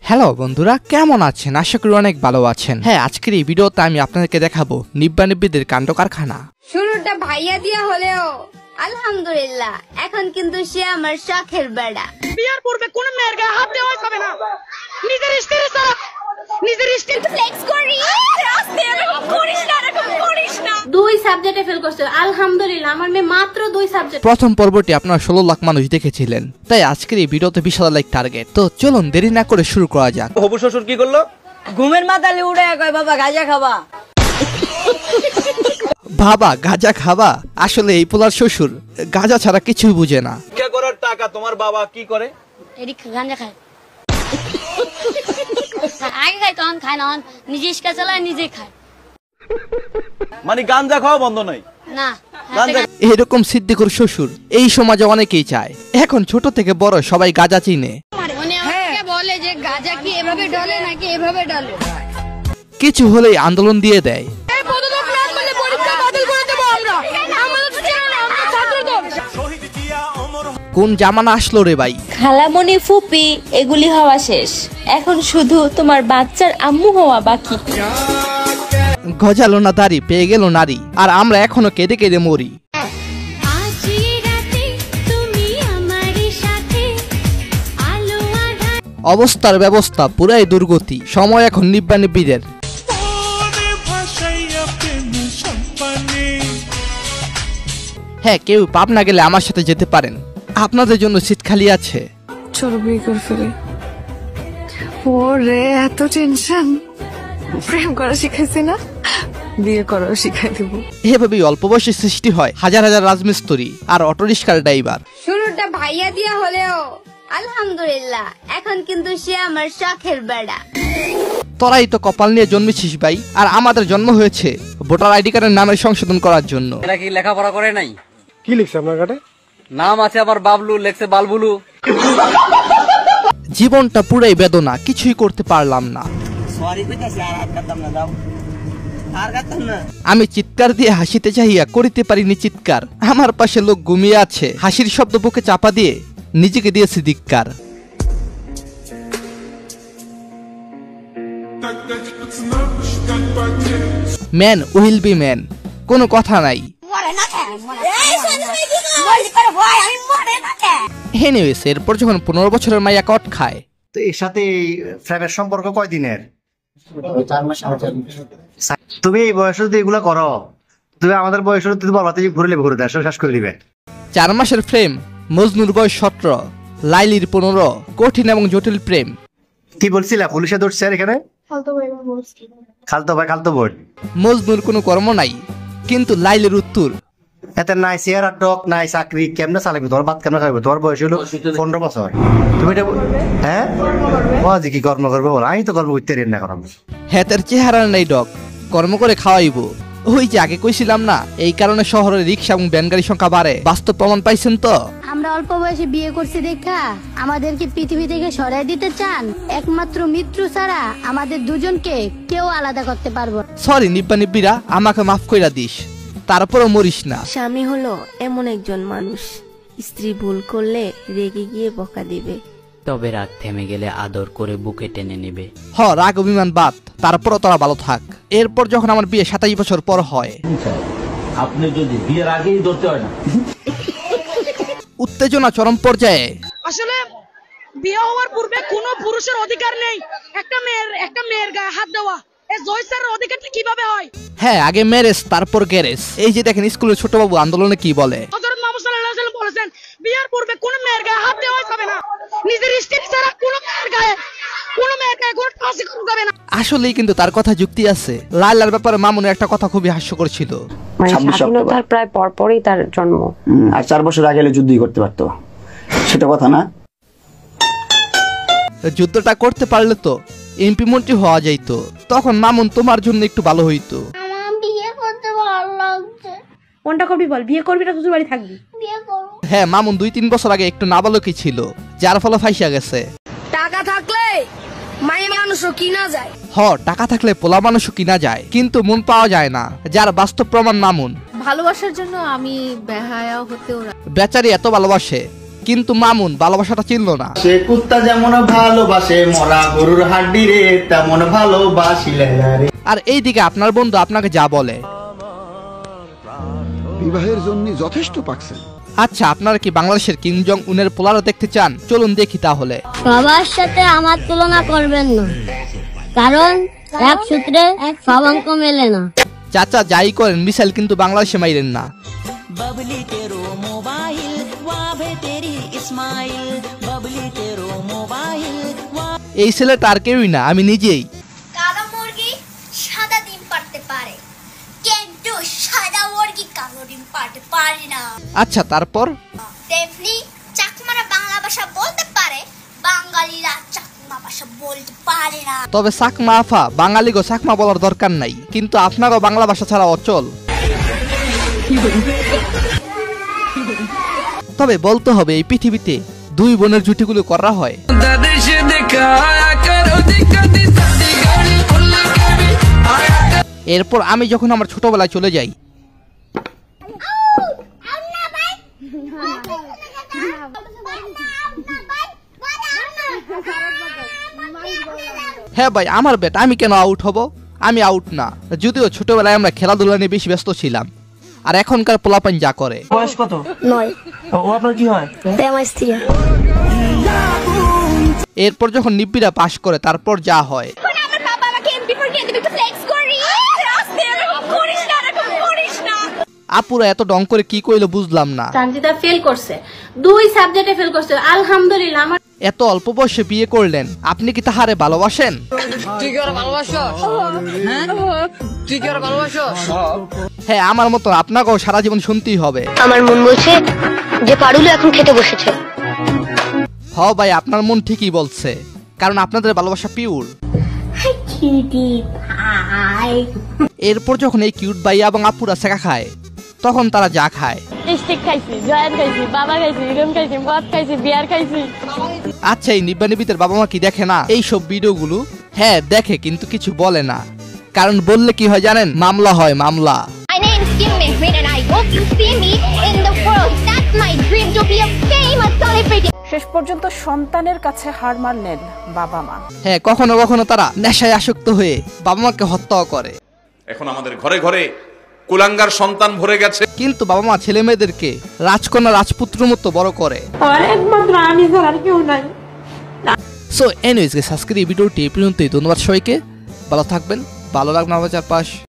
Hello বন্ধুরা, কেমন আছেন? আশা করি অনেক ভালো আছেন। হ্যাঁ, আজকের এই ভিডিওতে আমি আপনাদেরকে দেখাবো নিব্বা নিব্বিদের কাণ্ড কারখানা। শুরুটা ভাইয়া দিয়া হলেও আলহামদুলিল্লাহ এখন কিন্তু সে আমার শখের বেড়া। বিয়ার পূর্বে কোন মেয়ের গায়ে হাত দেওয়া যাবে না। নিজের স্ত্রীর সাথে নিজের স্ত্রীর ফ্লেক্স করি রাস্তায় এরকম করিস না, এরকম করিস না। 2 সাবজেক্টে ফেল করছে, আলহামদুলিল্লাহ। আমার মেয়ে মাত্র 2 সাবজেক্ট। প্রথম পর্বটি আপনারা 16 লাখ মানুষ দেখেছিলেন, তাই আজকের এই ভিডিওতে 20,000 লাইক টার্গেট। তো চলুন দেরি না করে শুরু করা যাক। হবু শ্বশুর কি করলো? ঘুমের মাথালে উড়ে কয় বাবা গাঁজা খাবা। বাবা গাঁজা খাবা? আসলে এই পোলার শ্বশুর গাঁজা ছাড়া কিছুই বুঝে না। ভিক্ষা করার টাকা তোমার বাবা কি করে? এদিক গাঁজা খায়। আগে খায় তখন খায় না, নিজে ইস্কা চালায় নিজে খায়। মানে গাঞ্জা খাওয়া বন্ধ নাই না, গাঞ্জা এরকম সিদ্দিকুর শ্বশুর এই সমাজে অনেকেই চায়। এখন ছোট থেকে বড় সবাই গাঁজা চিনে। উনি আমাকে বলে যে গাঁজা কি এভাবে ডলে নাকি এভাবে ডলে। কিছু হলেই আন্দোলন দিয়ে দেয়। এই পদত্যাগ না করলে পরীক্ষা বাতিল করে দেব আমরা। আমাদের তো জানা না, আমরা ছাত্রদল। কোন জামানা আসলো রে ভাই? খালামণি ফুপি এগুলি হওয়া শেষ, এখন শুধু তোমার বাচ্চার আম্মু হওয়া বাকি। গজালো না দাড়ি, পেয়ে গেল নারী, আর আমরা এখনো কেঁদে কেঁদে মরি। অবস্থার ব্যবস্থা পুরাই দুর্গতি। সময় এখন নিব্বা নিব্বিদের। হ্যাঁ, কেউ পাবনা গেলে আমার সাথে যেতে পারেন, আপনাদের জন্য সিট খালি আছে। চলো বিয়ে করে ফেলি। ওরে এত টেনশন, প্রেম করা শিখাইছি না, বিয়ে করাও শিখাই দিব। এভাবেই অল্প বয়সে সৃষ্টি হয় হাজার হাজার রাজমিস্ত্রি আর অটোরিক্সার ড্রাইভার। শুরুটা ভাইয়া দিয়া হলেও আলহামদুলিল্লাহ এখন কিন্তু সে আমার শখের বেড়া। তোরাই তো কপাল নিয়ে জন্মেছিস ভাই, আর আমাদের জন্ম হয়েছে ভোটার আইডি কার্ডের নামের সংশোধন করার জন্য। এরা কি লেখাপড়া করে নাই? কি লিখছে আপনার কার্ডে? নাম আছে আবার বাবলু, লেখছে বালবুলু। জীবনটা পুরাই বেদনা, কিছুই করতে পারলাম না। আমি চিৎকার দিয়ে হাসিতে চাহিয়া করিতে পারিনি চিৎকার। আমার পাশে লোক ঘুমিয়ে আছে, হাসির শব্দ বুকে চাপা দিয়ে নিজেকে দিয়েছি ধিক্কার। ম্যান উইল বি ম্যান, কোনো কথা নাই। এনিওয়েজ, এরপর যখন 15 বছরের মাইয়া কট খায়। তো এর সাথে এই প্রেমের সম্পর্ক কয়দিনের? 4 মাস। তুমি এই বয়সে যদি এগুলা করো, তুমি আমাদের বয়সে তুমি বলতে ঘুরে ঘুরে দেয় শেষ করে দিবে। 4 মাসের প্রেম, মজনুর বয়স 17, লাইলির 15, কঠিন এবং জটিল প্রেম। কি বলছিলা? পুলিশে ধরছে আর এখানে? খালতো ভাই খালতো বোন। মজনুর কোনো কর্ম নাই, কিন্তু লাইলির উত্তর। এতে নাই চেহারা টক নাই চাকরি, কেমনে চালাবি? তোমার বাদ কেমনে খাইবে? তোমার বয়স হলো 15 বছর। তুমি এটা হ্যাঁ বাজি কি কর্ম করবে বল? আমি তো কর্ম করতে রেন না করাম। হেতের চেহারা নেই ডক, কর্ম করে খাওয়াইব। ওই যে আগে কইছিলাম না, এই কারণে শহরে রিক্সা এবং ভ্যান গাড়ির সংখ্যা বাড়ে। বাস্তব প্রমাণ পাইছেন তো। আমরা অল্প বয়সে বিয়ে করছি দেখা আমাদেরকে পৃথিবী থেকে সরাই দিতে চান? একমাত্র মৃত্যু ছাড়া আমাদের দুজনকে কেউ আলাদা করতে পারবো না। সরি নিব্বা নিব্বিরা, আমাকে মাফ কইরা দিস, তারপরও মরিস না। স্বামী হলো এমন একজন মানুষ, স্ত্রী ভুল করলে রেগে গিয়ে বকা দিবে, তবে রাগ থেমে গেলে আদর করে বুকে টেনে নেবে। রাগ অভিমান বাদ, তারপরও তোরা ভালো থাক। এরপর যখন আমার বিয়ে 27 বছর পর হয়, আপনি যদি বিয়ের আগেই ধরতে হয় না। উত্তেজনা চরম পর্যায়ে। আসলে বিয়ে হওয়ার পূর্বে কোনো পুরুষের অধিকার নেই একটা মেয়ের গায়ে হাত দেওয়া। এই জয়সারের অধিকারটা কিভাবে হয়? হ্যাঁ, আগে ম্যারেজ তারপর গ্যারেজ। এই যে দেখেন স্কুলের ছোট বাবু আন্দোলনে কি বলে। হযরত মুহাম্মদ সাল্লাল্লাহু আলাইহি ওয়াসাল্লাম বলেছেন, বিয়ের পূর্বে কোনো মেয়ের গায়ে হাত দেওয়া যাবে না। নিজের স্ত্রী ছাড়া কোনো মেয়ের গায়ে কোনো টাচ করা যাবে না। আসলেই কিন্তু তার কথা যুক্তি আছে। লাইলার ব্যাপারে মামুনের একটা কথা খুবই হাস্যকর ছিল। স্বাধীনতার প্রায় পরপরই তার জন্ম, আর 4 বছর আগে যুদ্ধই করতে পারতো, সেটা কথা না। যুদ্ধটা করতে পারলে তো এমপি মন্ত্রী হওয়া যাইতো। তখন মামুন তোমার জন্য একটু ভালো হইতো। আমার বিয়ে করতে ভালো লাগছে। কোনটা করবি বল? বিয়ে করবি না শ্বশুর বাড়ি থাকবি? বিয়ে করব। হ্যাঁ, মামুন 2-3 বছর আগে একটু নাবালকই ছিল, যার ফলে ফাইসা গেছে। টাকা থাকলে মায়ের মানুষও কিনা যায়। টাকা থাকলে পোলা মানুষও কিনা যায়, কিন্তু মন পাওয়া যায় না, যার বাস্তব প্রমাণ মামুন। ভালোবাসার জন্য আমি বেহায়া হতেও বেচারি এত ভালোবাসে, কিন্তু মামুন ভালোবাসাটা চিনল না। সে কুত্তা যেমন ভালোবাসে মরা গরুর হাড্ডি রে, তেমন ভালোবাসিলে রে। আর এইদিকে আপনার বন্ধু আপনাকে যা বলে, বিবাহের জন্য যথেষ্ট পাকছেন। আচ্ছা, আপনারা কি বাংলাদেশের কিং জং উনের পোলারও দেখতে চান? চলুন দেখি তাহলে। সবার সাথে আমার তুলনা করবেন না, কারণ এক সূত্রে সব অঙ্ক মেলে না। চাচা যাই করেন, মিসাইল কিন্তু বাংলাদেশে মাইরেন না। এই ছেলেটা আর কেউই না, আমি নিজেই। কালো মুরগি সাদা ডিম পারতে পারে, কিন্তু সাদা মুরগি কালো ডিম পারতে পারে না। আচ্ছা, তারপর? তেমনি চাকমারা বাংলা ভাষা বলতে পারে, বাঙালিরা চাকমা ভাষা বলতে পারে না। তবে চাকমা আফা, বাঙালিগো চাকমা বলার দরকার নাই, কিন্তু আপনারও বাংলা ভাষা ছাড়া অচল। তবে বলতে হবে, এই পৃথিবীতে দুই বোনের জুটিগুলো করা হয়। এরপর আমি যখন আমার ছোটবেলায় চলে যাই, হ্যাঁ ভাই, আমার ব্যাট, আমি কেন আউট হব? আমি আউট না। যদিও ছোটবেলায় আমরা খেলাধুলা নিয়ে বেশি ব্যস্ত ছিলাম, আর এখনকার পোলাপান যা করে। বয়স কত? 9। ও আপনার কি হয়? এরপর যখন নিব্বিরা পাশ করে, তারপর যা হয়। আমার বাবা আমাকে এমপি ফর কে দিবে, একটু ফ্লেক্স করি। রাস্তায় এরকম করিস না, এরকম করিস না। আপুরা এত ডং করে কি কইলো বুঝলাম না। তানজিদা ফেল করছে, 2 সাবজেক্টে ফেল করছে, আলহামদুলিল্লাহ। আমার এত অল্প বয়সে বিয়ে করলেন, আপনি কি তাহারে ভালোবাসেন? তুই কি ওর ভালোবাসো? তুই কি ওর ভালোবাসো? হ্যাঁ, আমার মতো আপনাকেও সারা জীবন শুনতেই হবে। আমার মন বলছে যে পারুলে এখন খেতে বসেছে। হ ভাই, আপনার মন ঠিকই বলছে, কারণ আপনাদের ভালোবাসা পিওর। এরপর যখন এই কিউট ভাই এবং আপুরা শেখা খায়, তখন তারা যা খায়। স্টিক খাইছি, জয়েন খাইছি, বাবা খাইছি, ইরম খাইছি, মদ খাইছি, বিয়ার খাইছি। আচ্ছা, এই নিব্বানিবিতের বাবা মা কি দেখে না এই সব ভিডিওগুলো? হ্যাঁ দেখে, কিন্তু কিছু বলে না, কারণ বললে কি হয় জানেন? মামলা হয়, মামলা। My name is Kim Min and I hope to see me in the world. That's my dream, to be a famous celebrity. শেষ পর্যন্ত সন্তানের কাছে হার মানলেন বাবা মা। হ্যাঁ, কখনো কখনো তারা নেশায় আসক্ত হয়ে বাবা মাকে হত্যাও করে। এখন আমাদের ঘরে ঘরে কুলাঙ্গার সন্তান ভরে গেছে, কিন্তু বাবা মা ছেলে মেয়েদেরকে রাজকন্যা রাজপুত্র মতো বড় করে। একমাত্র আমি ছাড়া আর কেউ নাই। সো এনিওয়েজ, আজকের এই ভিডিওটি এই পর্যন্তই। ধন্যবাদ সবাইকে, ভালো থাকবেন, ভালো লাগবে আমার চারপাশ।